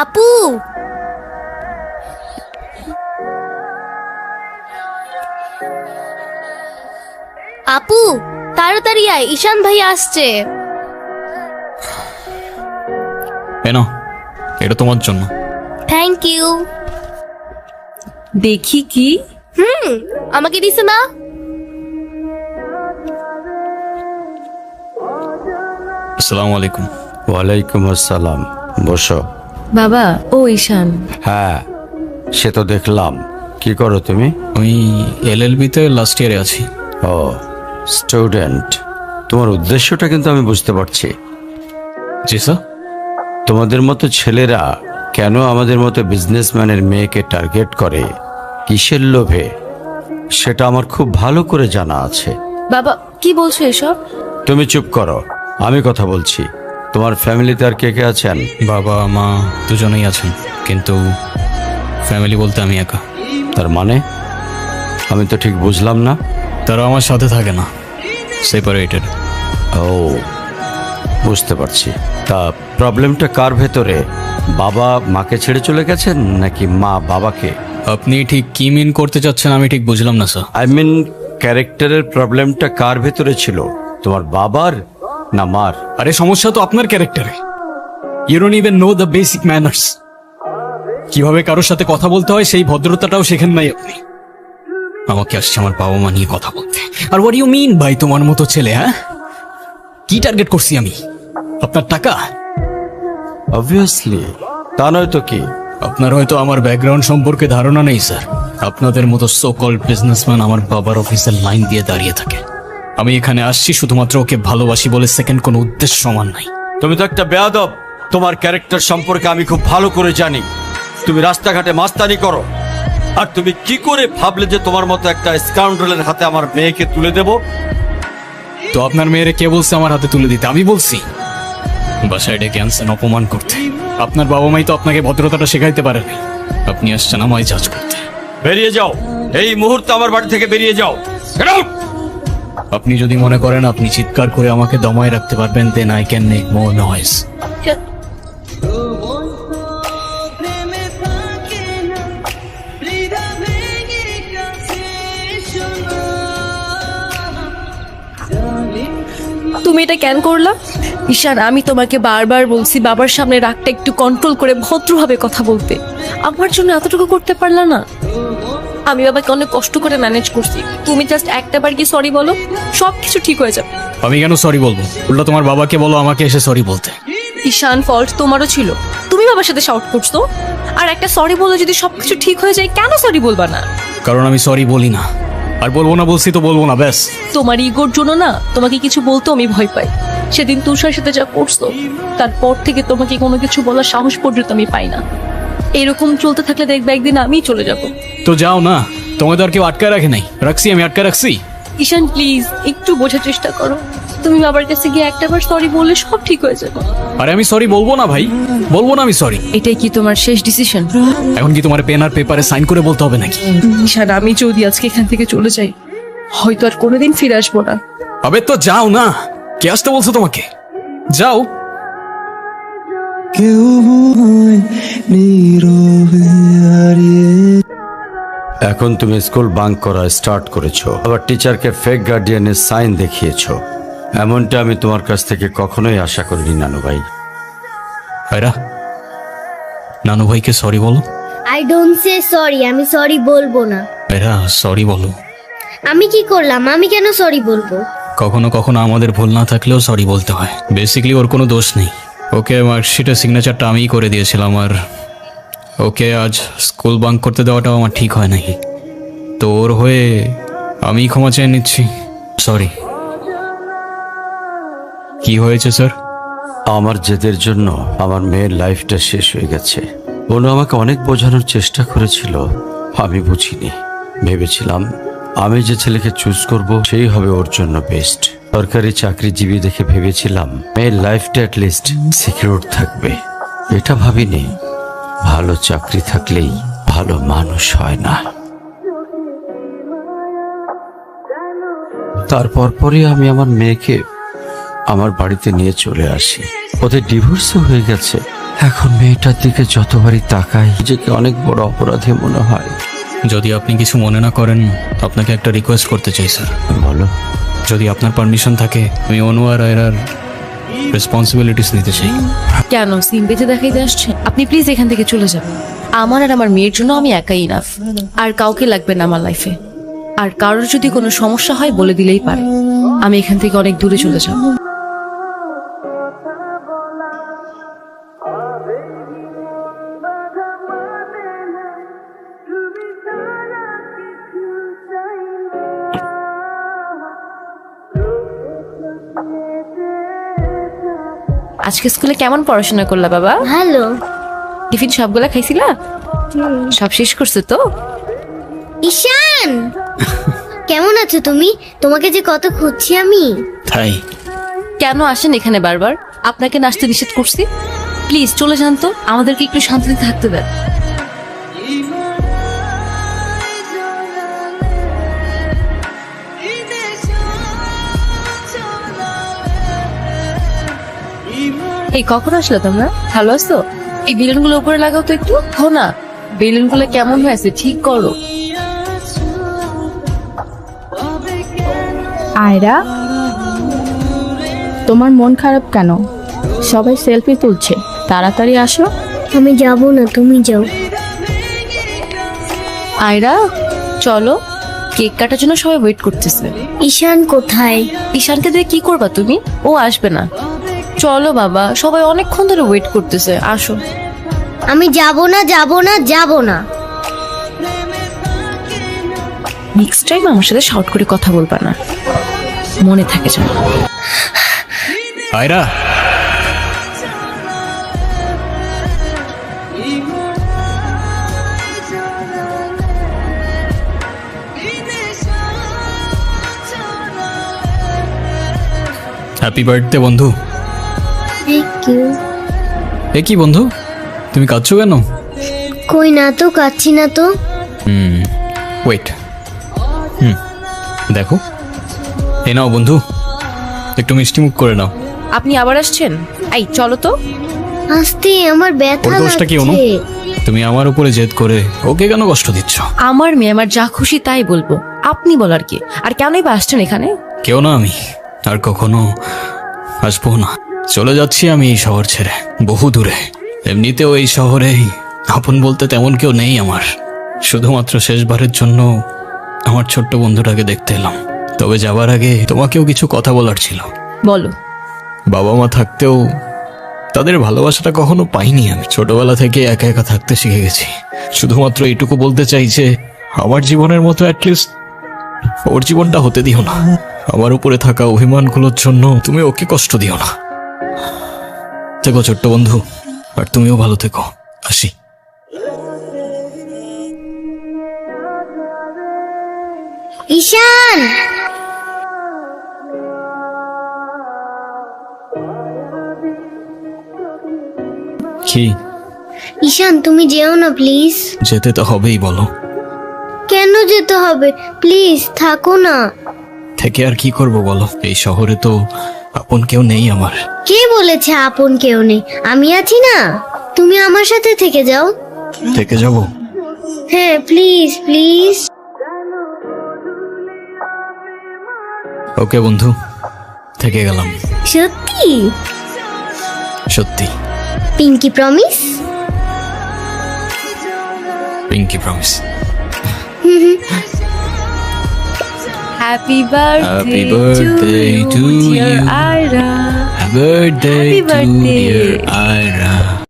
আপু, আপু তাড়াতাড়ি আয়, ঈশান ভাই আসছে। এনো, এটা তোমার জন্য। Thank you. দেখি কি? আমাকে দিছে না? আসসালামু আলাইকুম। ওয়ালাইকুম আসসালাম, বসো। বাবা, ও ঈশান। হ্যাঁ, সে তো দেখলাম। কি করো তুমি? আমি এলএলবি-তে লাস্ট ইয়ারে আছি। ও, স্টুডেন্ট। তোমার উদ্দেশ্যটা কিন্তু আমি বুঝতে পারছি। জি স্যার। তোমাদের মতো ছেলেরা কেন আমাদের মতো বিজনেসম্যানের মেয়েকে টার্গেট করে, কিসের লোভে, সেটা আমার খুব ভালো করে জানা আছে। বাবা, কি বলছো এসব? তুমি চুপ করো, আমি কথা বলছি। তোমার ফ্যামিলিতে আর কে কে আছেন? বাবা মা দুজনেই আছেন, কিন্তু ফ্যামিলি বলতে আমি একা। তার মানে আমি তো ঠিক বুঝলাম না। তারা আমার সাথে থাকে না, সেপারেটেড। ও, বুঝতে পারছি। তা প্রবলেমটা কার ভেতরে? বাবা মাকে ছেড়ে চলে গেছেন নাকি মা বাবাকে? আপনি ঠিক কি মিন করতে চাচ্ছেন আমি ঠিক বুঝলাম না স্যার। আই মিন, ক্যারেক্টারের প্রবলেমটা কার ভেতরে ছিল, তোমার বাবার না মার? আরে সমস্যা তো আপনার ক্যারেক্টারে। You don't even know the basic manners. কিভাবে কারোর সাথে কথা বলতে হয় সেই ভদ্রতাটাও শেখেন নাই আপনি। আমাকে আসছে আমার বাবা মা নিয়ে কথা বলতে। আর হোয়াট ইউ মিন ভাই, তোমার মতো ছেলে? হ্যাঁ, কি টার্গেট করছি আমি? আপনার টাকা? অবভিয়াসলি, তা নয় তো কি? আপনার হয়তো আমার ব্যাকগ্রাউন্ড সম্পর্কে ধারণা নেই স্যার। আপনাদের মতো সো কল্ড বিজনেসম্যান আমার বাবার অফিসের লাইন দিয়ে দাঁড়িয়ে থাকে। আমি এখানে আসছি শুধুমাত্র ওকে ভালোবাসি বলে, সেকেন্ড কোনো উদ্দেশ্য সমান নাই। তুমি তো একটা বেয়াদব। তোমার ক্যারেক্টার সম্পর্কে আমি খুব ভালো করে জানি। তুমি রাস্তাঘাটে মাস্তানি করো, আর তুমি কি করে ভাবলে যে তোমার মতো একটা স্কাউন্ডারের হাতে আমার মেয়েকে তুলে দেব? তো আপনার মেয়েরে কে বলছে আমার হাতে তুলে দিতে? আমি বলছি? বাসায় ডেকে আনছেন অপমান করতে। আপনার বাবা মাই তো আপনাকে ভদ্রতাটা শেখাইতে পারেনি। আপনি আসছেন আমায় জাজ করতে। বেরিয়ে যাও, এই মুহূর্তে আমার বাড়ি থেকে বেরিয়ে যাও। Get out! আপনি যদি মনে করেন আপনি চিৎকার করে আমাকে দমায় রাখতে পারবেন, then I can make more noise. তুমি এটা কেন করলা? ঈশান, আমি তোমাকে বারবার বলছি বাবার সামনে রাগটা একটু কন্ট্রোল করে ভদ্রভাবে কথা বলতে। আমার জন্য এতটুকু করতে পারলা না? আমি বাবাকে অনেক কষ্ট করে ম্যানেজ করছি। তুমি জাস্ট একটাবার কি সরি বলো, সব কিছু ঠিক হয়ে যাবে। আমি কেন সরি বলবো? উল্টা তোমার বাবাকে বলো আমাকে এসে সরি বলতে। ঈশান, ফল্ট তোমারও ছিল। তুমি বাবার সাথে শাউট করছো, আর একটা সরি বলে যদি সবকিছু ঠিক হয়ে যায়, কেন সরি বলবা না? কারণ আমি সরি বলি না, আর বলবো না বলছি তো বলবো না, ব্যাস। তোমার ইগোর জন্য না তোমাকে কিছু বলতেও আমি ভয় পাই। সেদিন তুষার সাথে যা করছো, তারপর থেকে তোমাকে কোনো কিছু বলার সাহস পর্যন্ত আমি পাই না। এরকম চলতে থাকলে দেখবে একদিন আমিই চলে যাব। তো যাও না, তোমায় তো আর কেউ আটকায় রাখে নাই। রাখছি, আমি আটকায় রাখছি? ঈশান প্লিজ একটু বোঝার চেষ্টা করো। তুমি বাবার কাছে গিয়ে একটাবার সরি বললে সব ঠিক হয়ে যাবে। আরে আমি সরি বলবো না ভাই, বলবো না আমি সরি। এটাই কি তোমার শেষ ডিসিশন? এখন কি তোমার পেন আর পেপারে সাইন করে বলতে হবে নাকি? ঈশান, আমি যদি আজকে এখান থেকে চলে যাই, হয়তো আর কোনোদিন ফিরে আসবো না। আবে তো যাও না, কে আসতে বলছো তোমাকে? যাও। এখন তুমি স্কুল বাঙ্ক করা স্টার্ট করেছো, আবার টিচারকে ফেক গার্ডিয়ানের সাইন দেখিয়েছো। এমনটা আমি তোমার কাছ থেকে কখনোই আশা করিনি নানু ভাই। ভাইরা, নানু ভাইকে সরি বলো। আই ডোন্ট সে সরি, আমি সরি বলবো না। ভাইরা সরি বলো। আমি কি করলাম? আমি কেন সরি বলবো? কখনো কখনো আমাদের ভুল না থাকলেও সরি বলতে হয়। বেসিক্যালি ওর কোনো দোষ নেই। ওকে মার্কশিটের সিগনেচারটা আমিই করে দিয়েছিলাম, আর ওকে আজ স্কুল বাঙ্ক করতে দেওয়াটাও আমার ঠিক হয় নাই। তো ওর হয়ে আমি ক্ষমা চেয়ে নিচ্ছি, সরি। কি হয়েছে স্যার? আমার জেদের জন্য আমার মেয়ের লাইফটা শেষ হয়ে গেছে। ওনো আমাকে অনেক বোঝানোর চেষ্টা করেছিল, আমি বুঝিনি। ভেবেছিলাম আমি যে ছেলেকে চুজ করব সেই হবে ওর জন্য বেস্ট। সরকারি চাকরিজীবী দেখে ভেবেছিলাম মেয়ের লাইফটা অ্যাটলিস্ট সিকিউর থাকবে। এটা ভাবিনি ভালো চাকরি থাকলেই ভালো মানুষ হয় না। তারপর পরই আমি আমার মেয়েকে আমার বাড়িতে নিয়ে চলে আসি। ওদের ডিভোর্সও হয়ে গেছে। এখন মেয়েটার দিকে যতবারই তাকাই নিজেকে অনেক বড় অপরাধী মনে হয়। যদি আপনি কিছু মনে না করেন, আপনাকে একটা রিকোয়েস্ট করতে চাই স্যার। বলো। যদি আপনার পারমিশন থাকে, আমি অনু আর আয়রার রেসপন্সিবিলিটিস নিতে চাই। কেন সিম বেঁধে দেখাইতে আসছেন? আপনি প্লিজ এখান থেকে চলে যাবেন। আমার আর আমার মেয়ের জন্য আমি একাই ইনাফ, আর কাউকে লাগবে না আমার লাইফে। আর কারোর যদি কোনো সমস্যা হয় বলে দিলেই পারে। আমি এখান থেকে অনেক দূরে চলে যাব। আজকে স্কুলে কেমন পড়াশোনা করলা বাবা? ভালো। টিফিন সবগুলা খাইছিলা? সব শেষ করছে তো? ঈশান, কেমন আছো তুমি? তোমাকে যে কত খুঁজছি আমি। তাই কেন আসেন এখানে বারবার? আপনাকে নাচতে নিষেধ করছি? প্লিজ চলে যান তো, আমাদেরকে একটু শান্তিতে থাকতে দেন। এই কখন আসলে তোমরা? ভালো আছো? এই বেলুনগুলো উপরে লাগাও তো একটু। হো না, বেলুনগুলো কেমন হয়েছে ঠিক করো। আয়রা, তোমার মন খারাপ কেন? সবাই সেলফি তুলছে, তাড়াতাড়ি আসো। আমি যাব না, তুমি যাও। আয়রা চলো, কেক কাটার জন্য সবাই ওয়েট করতেছে। ঈশান কোথায়? ঈশানকে দিয়ে কি করবা তুমি? ও আসবে না। চলো বাবা, সবাই অনেকক্ষণ ধরে ওয়েট করতেছে, আসো। আমি যাব না, যাব না, যাব না। নেক্সট টাইম আমার সাথে শর্ট করে কথা বলবা না, মনে থাকে যেন। আয়রা, হ্যাপি বার্থডে বন্ধু। Thank you. এ কি বন্ধু, তুমি কাঁদছো কেন? কই না তো, কাচ্ছি না তো। ওয়েট, দেখো, এ নাও বন্ধু, একটু মিষ্টি মুখ করে নাও। আপনি আবার আসছেন? এই চলো তো। আস্তে, আমার ব্যথা ওর দোষটা কি অনু? লাগছে। তুমি আমার উপরে জেদ করে ওকে কেন কষ্ট দিচ্ছ? আমার মেয়ে আমার যা খুশি তাই বলবো, আপনি বলার কি? আর কেনই বা আসছেন এখানে? কেউ না, আমি আর কখনো আসবো না। চলে যাচ্ছি আমি এই শহর ছেড়ে, বহু দূরে। এমনিতেও এই শহরে আপন বলতে তেমন কেউ নেই আমার। শুধুমাত্র শেষবারের জন্য আমার ছোট্ট বন্ধুটাকে দেখতে এলাম। তবে যাবার আগে তোমাকেও কিছু কথা বলার ছিল। বলো। বাবা মা থাকতেও তাদের ভালোবাসাটা কখনো পাইনি আমি। ছোটবেলা থেকে একা একা থাকতে শিখে গেছি। শুধুমাত্র এইটুকু বলতে চাই যে আমার জীবনের মতো অ্যাটলিস্ট ওর জীবনটা হতে দিও না। আমার উপরে থাকা অভিমানগুলোর জন্য তুমি ওকে কষ্ট দিও না। থেকো ছোট্ট বন্ধু, আর তুমিও ভালো থেকো। আসি। ঈশান, কি? ঈশান তুমি যেও না প্লিজ। যেতে তো হবেই, বলো। কেন যেতে হবে? প্লিজ থাকো না। থেকে আর কি করব বলো? এই শহরে তো আপন কেউ নেই আমার। কে বলেছে আপন কেউ নেই? আমি আছি না, তুমি আমার সাথে থেকে যাও। থেকে যাব? হ্যাঁ প্লিজ প্লিজ। ওকে বন্ধু, থেকে গেলাম। সত্যি? সত্যি। Pinky promise? Pinky promise. Happy Happy birthday to you. Ayra. Happy birthday Happy to birthday. dear Ira.